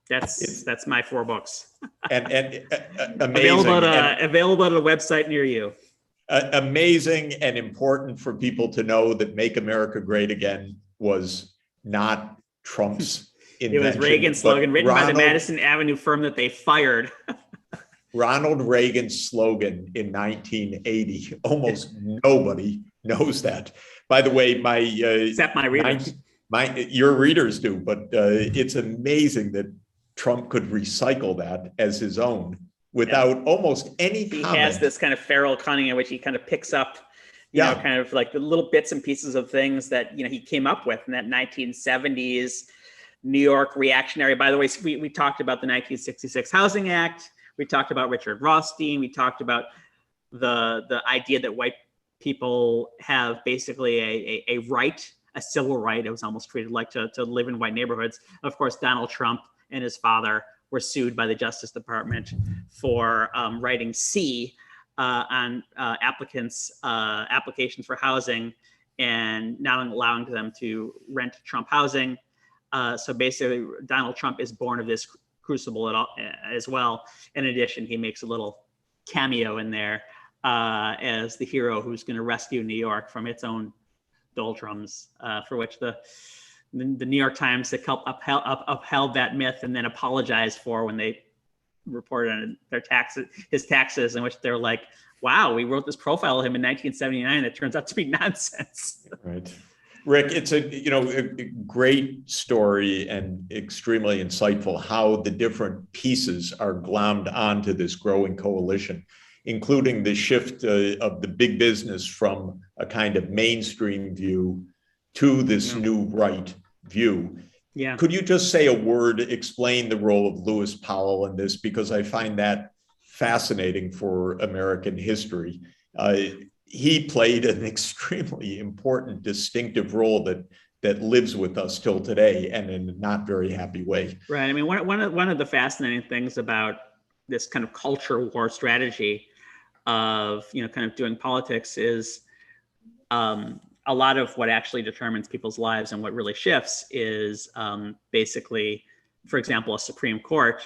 [SPEAKER 2] That's my 4 books.
[SPEAKER 1] and amazing.
[SPEAKER 2] Available at a website near you.
[SPEAKER 1] Amazing and important for people to know that Make America Great Again was not Trump's invention.
[SPEAKER 2] It was Reagan's slogan, written by the Madison Avenue firm that they fired.
[SPEAKER 1] Ronald Reagan's slogan in 1980. Almost nobody knows that. By the way,
[SPEAKER 2] except my readers.
[SPEAKER 1] Your readers do, but it's amazing that Trump could recycle that as his own without almost any comment.
[SPEAKER 2] He has this kind of feral cunning in which he kind of picks up, you know, kind of like the little bits and pieces of things that, he came up with in that 1970s New York reactionary. By the way, we talked about the 1966 Housing Act. We talked about Richard Rothstein. We talked about the idea that white people have basically a right, a civil right. It was almost treated like to live in white neighborhoods. Of course, Donald Trump and his father were sued by the Justice Department for writing C on applications for housing and not allowing them to rent Trump housing. So basically, Donald Trump is born of this crucible as well. In addition, he makes a little cameo in there as the hero who's going to rescue New York from its own doldrums, for which the New York Times upheld that myth and then apologized for when they reported on his taxes, in which they're like, wow, we wrote this profile of him in 1979 that turns out to be nonsense.
[SPEAKER 1] Right. Rick, it's a great story and extremely insightful how the different pieces are glommed onto this growing coalition, including the shift of the big business from a kind of mainstream view to this new right view.
[SPEAKER 2] Yeah.
[SPEAKER 1] Could you just say a word, explain the role of Lewis Powell in this? Because I find that fascinating for American history. He played an extremely important, distinctive role that lives with us till today, and in a not very happy way.
[SPEAKER 2] Right. I mean, one of the fascinating things about this kind of culture war strategy of kind of doing politics is a lot of what actually determines people's lives and what really shifts is basically, for example, a Supreme Court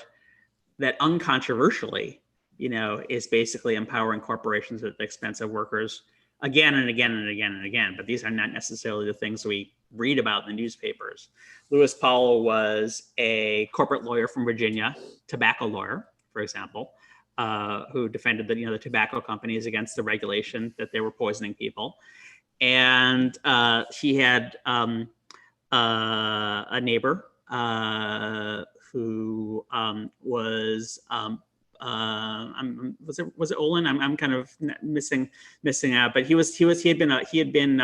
[SPEAKER 2] that uncontroversially, is basically empowering corporations at the expense of workers again and again and again and again. But these are not necessarily the things we read about in the newspapers. Lewis Powell was a corporate lawyer from Virginia, tobacco lawyer, for example, who defended the tobacco companies against the regulation that they were poisoning people. And he had a neighbor who was was it Olin? I'm kind of missing out, but he had been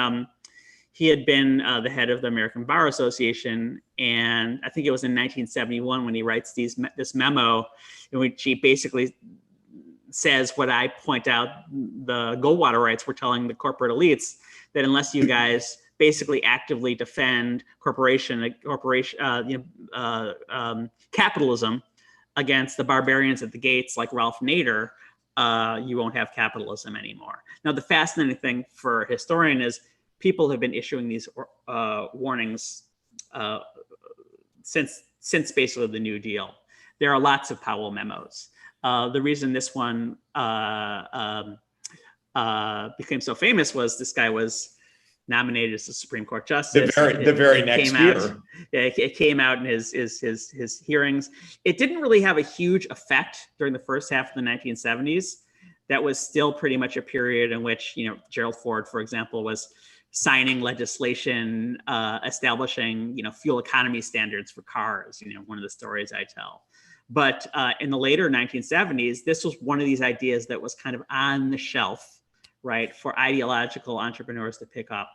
[SPEAKER 2] the head of the American Bar Association, and I think it was in 1971 when he writes this memo in which he basically says what I point out the Goldwaterites were telling the corporate elites, that unless you guys basically actively defend capitalism against the barbarians at the gates like Ralph Nader, you won't have capitalism anymore. Now, the fascinating thing for a historian is people have been issuing these warnings since basically the New Deal. There are lots of Powell memos. The reason this one became so famous was this guy was nominated as the Supreme Court justice.
[SPEAKER 1] The very next year.
[SPEAKER 2] It came out in his hearings. It didn't really have a huge effect during the first half of the 1970s. That was still pretty much a period in which, Gerald Ford, for example, was signing legislation establishing, fuel economy standards for cars, one of the stories I tell. But in the later 1970s, this was one of these ideas that was kind of on the shelf, right, for ideological entrepreneurs to pick up.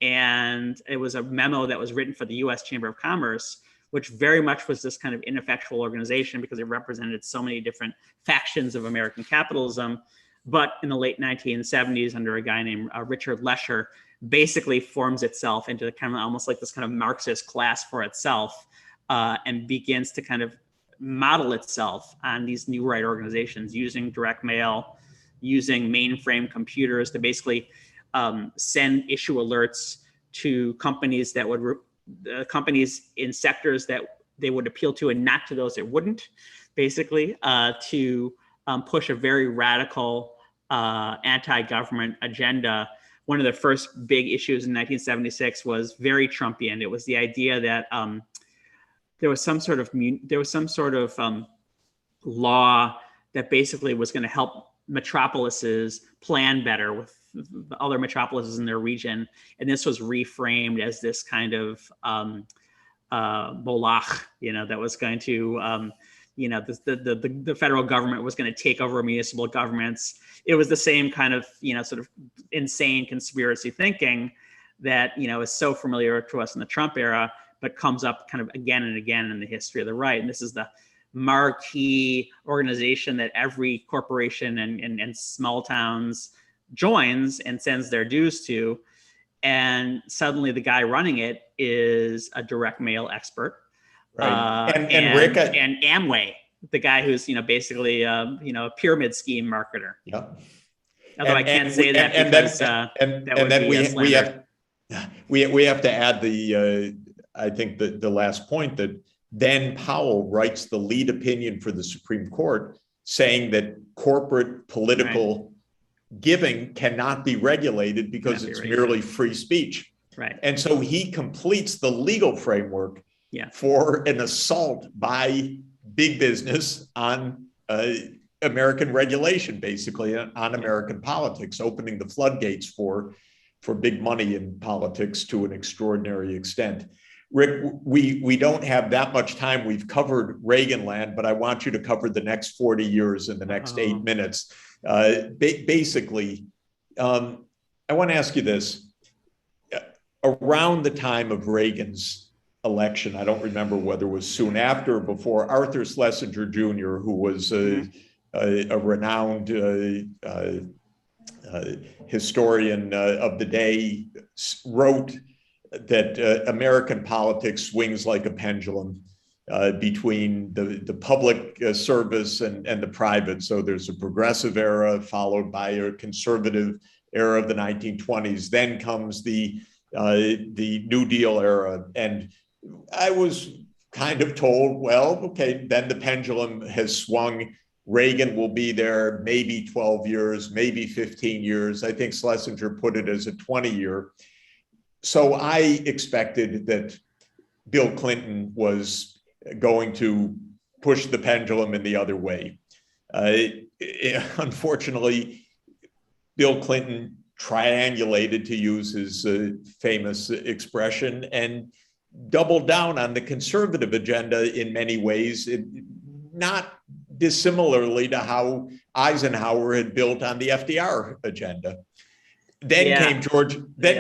[SPEAKER 2] And it was a memo that was written for the US Chamber of Commerce, which very much was this kind of ineffectual organization because it represented so many different factions of American capitalism. But in the late 1970s, under a guy named Richard Lesher, basically forms itself into kind of almost like this kind of Marxist class for itself, and begins to kind of model itself on these new right organizations using direct mail, using mainframe computers to basically send issue alerts to companies that would companies in sectors that they would appeal to and not to those that wouldn't, basically to push a very radical anti-government agenda. One of the first big issues in 1976 was very Trumpian. It was the idea that there was some sort of law that basically was going to help metropolises plan better with the other metropolises in their region, and this was reframed as this kind of molach, that was going to, the federal government was going to take over municipal governments. It was the same kind of, sort of insane conspiracy thinking that, is so familiar to us in the Trump era, but comes up kind of again and again in the history of the right. And this is the marquee organization that every corporation and small towns joins and sends their dues to. And suddenly the guy running it is a direct mail expert.
[SPEAKER 1] Right.
[SPEAKER 2] And
[SPEAKER 1] Rick,
[SPEAKER 2] and Amway, the guy who's, basically, a pyramid scheme marketer.
[SPEAKER 1] Yeah.
[SPEAKER 2] Although I can't say that because
[SPEAKER 1] we have to add I think the last point that then Powell writes the lead opinion for the Supreme Court saying that corporate political giving cannot be regulated because it's merely free speech.
[SPEAKER 2] Right.
[SPEAKER 1] And so he completes the legal framework for an assault by big business on American regulation, basically on American politics, opening the floodgates for big money in politics to an extraordinary extent. Rick, we don't have that much time. We've covered Reaganland, but I want you to cover the next 40 years in the next 8 minutes. Basically, I want to ask you this. Around the time of Reagan's election, I don't remember whether it was soon after or before, Arthur Schlesinger Jr., who was a renowned historian of the day, wrote that American politics swings like a pendulum between the public service and the private. So there's a progressive era followed by a conservative era of the 1920s. Then comes the New Deal era. And I was kind of told, well, okay, then the pendulum has swung. Reagan will be there maybe 12 years, maybe 15 years. I think Schlesinger put it as a 20-year. So I expected that Bill Clinton was going to push the pendulum in the other way. Unfortunately, Bill Clinton triangulated, to use his famous expression, and doubled down on the conservative agenda in many ways, not dissimilarly to how Eisenhower had built on the FDR agenda. Then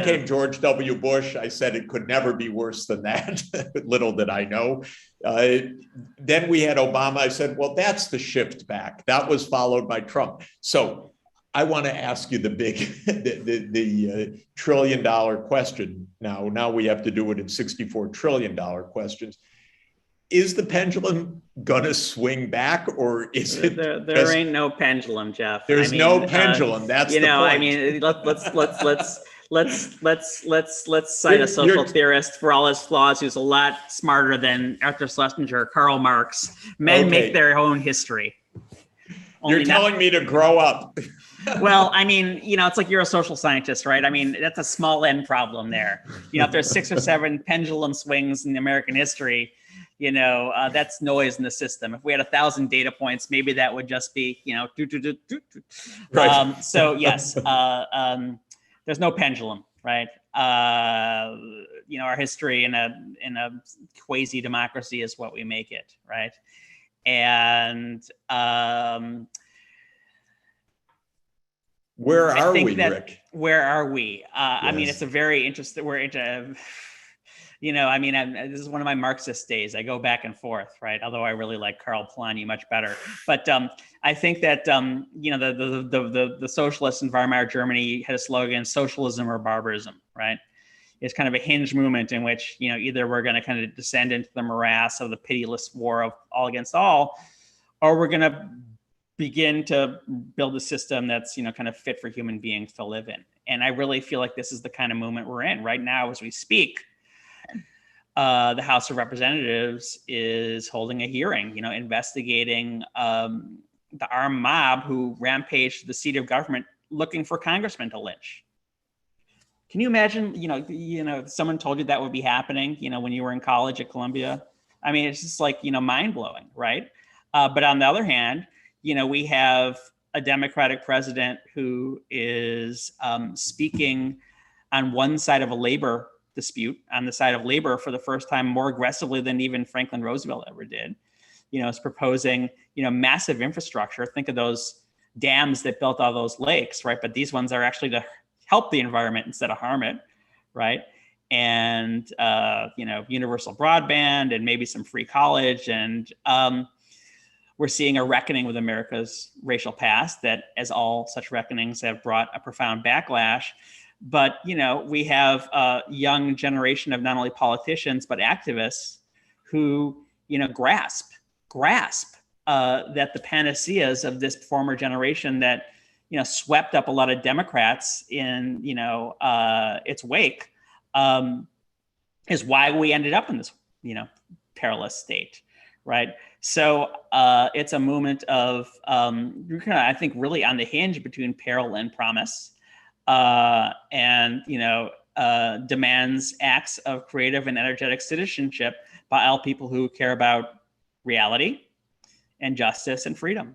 [SPEAKER 1] came George W. Bush. I said it could never be worse than that. Little did I know. Then we had Obama. I said, well, that's the shift back. That was followed by Trump. So I want to ask you the big, the $1 trillion question now. Now we have to do it in $64 trillion questions. Is the pendulum gonna swing back, or is it?
[SPEAKER 2] There ain't no pendulum, Jeff.
[SPEAKER 1] There's no pendulum. That's the point.
[SPEAKER 2] I mean, let's cite a social theorist for all his flaws, who's a lot smarter than Arthur Schlesinger, Karl Marx. Men make their own history.
[SPEAKER 1] You're telling me to grow up.
[SPEAKER 2] Well, I mean, it's like you're a social scientist, right? I mean, that's a small n problem there. If there's 6 or 7 pendulum swings in American history, that's noise in the system. If we had 1,000 data points, maybe that would just be,
[SPEAKER 1] Right.
[SPEAKER 2] So yes, there's no pendulum, right? Our history in a quasi democracy is what we make it, right? And
[SPEAKER 1] where are we, Rick?
[SPEAKER 2] Where are we?
[SPEAKER 1] Yes.
[SPEAKER 2] I mean, it's a very interesting. This is one of my Marxist days. I go back and forth, right? Although I really like Karl Polanyi much better. But I think that the socialist environment of Germany had a slogan: "Socialism or barbarism." Right? It's kind of a hinge movement in which either we're going to kind of descend into the morass of the pitiless war of all against all, or we're going to begin to build a system that's kind of fit for human beings to live in. And I really feel like this is the kind of movement we're in right now as we speak. The House of Representatives is holding a hearing, investigating the armed mob who rampaged the seat of government looking for congressmen to lynch. Can you imagine, someone told you that would be happening, when you were in college at Columbia? I mean, it's just like, mind blowing, right? But on the other hand, we have a Democratic president who is speaking on one side of a labor dispute, on the side of labor for the first time more aggressively than even Franklin Roosevelt ever did. Is proposing, massive infrastructure. Think of those dams that built all those lakes, right? But these ones are actually to help the environment instead of harm it, right? And, universal broadband and maybe some free college. And we're seeing a reckoning with America's racial past that, as all such reckonings, have brought a profound backlash. But, we have a young generation of not only politicians, but activists who, grasp that the panaceas of this former generation that, swept up a lot of Democrats in, its wake is why we ended up in this, perilous state, right? So it's a moment of, I think, really on the hinge between peril and promise, and demands acts of creative and energetic citizenship by all people who care about reality and justice and freedom.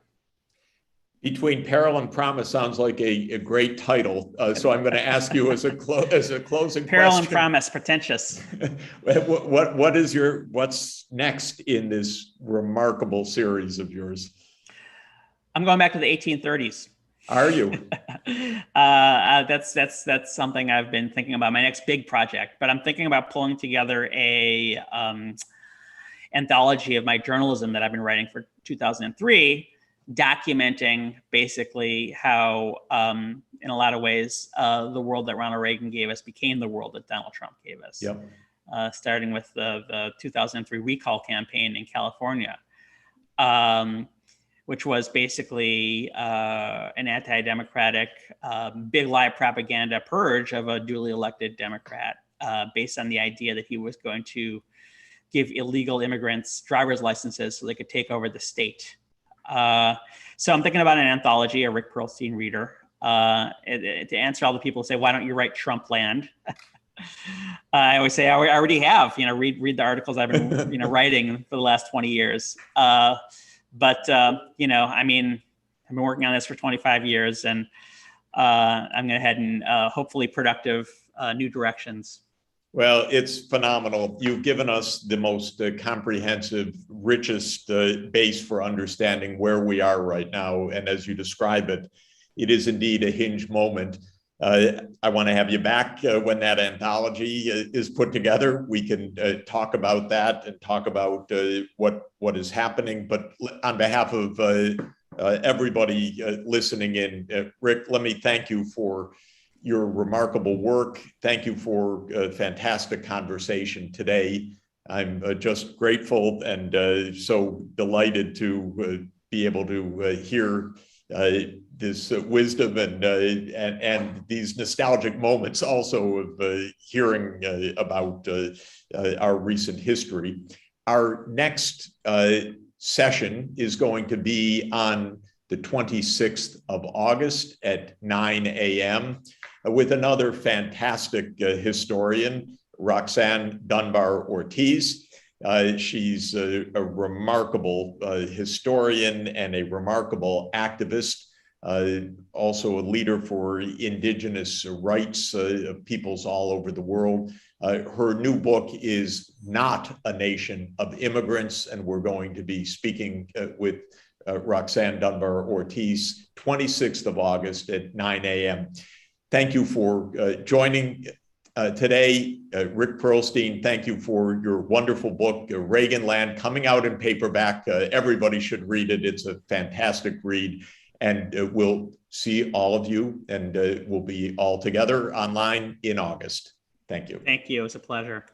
[SPEAKER 1] Between Peril and Promise sounds like a great title. So I'm going to ask you as a closing
[SPEAKER 2] Peril
[SPEAKER 1] question.
[SPEAKER 2] and Promise, pretentious.
[SPEAKER 1] What's next in this remarkable series of yours?
[SPEAKER 2] I'm going back to the 1830s.
[SPEAKER 1] Are you?
[SPEAKER 2] That's something I've been thinking about, my next big project. But I'm thinking about pulling together a anthology of my journalism that I've been writing for 2003, documenting basically how, in a lot of ways, the world that Ronald Reagan gave us became the world that Donald Trump gave us.
[SPEAKER 1] Yep.
[SPEAKER 2] Starting with the 2003 recall campaign in California, which was basically an anti-democratic, big lie propaganda purge of a duly elected Democrat, based on the idea that he was going to give illegal immigrants driver's licenses so they could take over the state. So I'm thinking about an anthology, a Rick Perlstein reader, to answer all the people who say, why don't you write Trumpland? I always say, I already have, read the articles I've been, writing for the last 20 years. But I've been working on this for 25 years, and I'm going to head in hopefully productive new directions.
[SPEAKER 1] Well, it's phenomenal. You've given us the most comprehensive, richest base for understanding where we are right now. And as you describe it, it is indeed a hinge moment. I want to have you back when that anthology is put together. We can talk about that and talk about what is happening. But on behalf of everybody listening in, Rick, let me thank you for your remarkable work. Thank you for a fantastic conversation today. I'm just grateful and so delighted to be able to hear this wisdom and these nostalgic moments also of hearing about our recent history. Our next session is going to be on the 26th of August at 9 a.m. with another fantastic historian, Roxanne Dunbar Ortiz. She's a remarkable historian and a remarkable activist, also a leader for indigenous rights of peoples all over the world. Her new book is Not a Nation of Immigrants, and we're going to be speaking with Roxanne Dunbar Ortiz, 26th of August at 9 a.m. Thank you for joining today. Rick Perlstein, thank you for your wonderful book, Reaganland, coming out in paperback. Everybody should read it. It's a fantastic read. And we'll see all of you, and we'll be all together online in August. Thank you.
[SPEAKER 2] Thank you. It was a pleasure.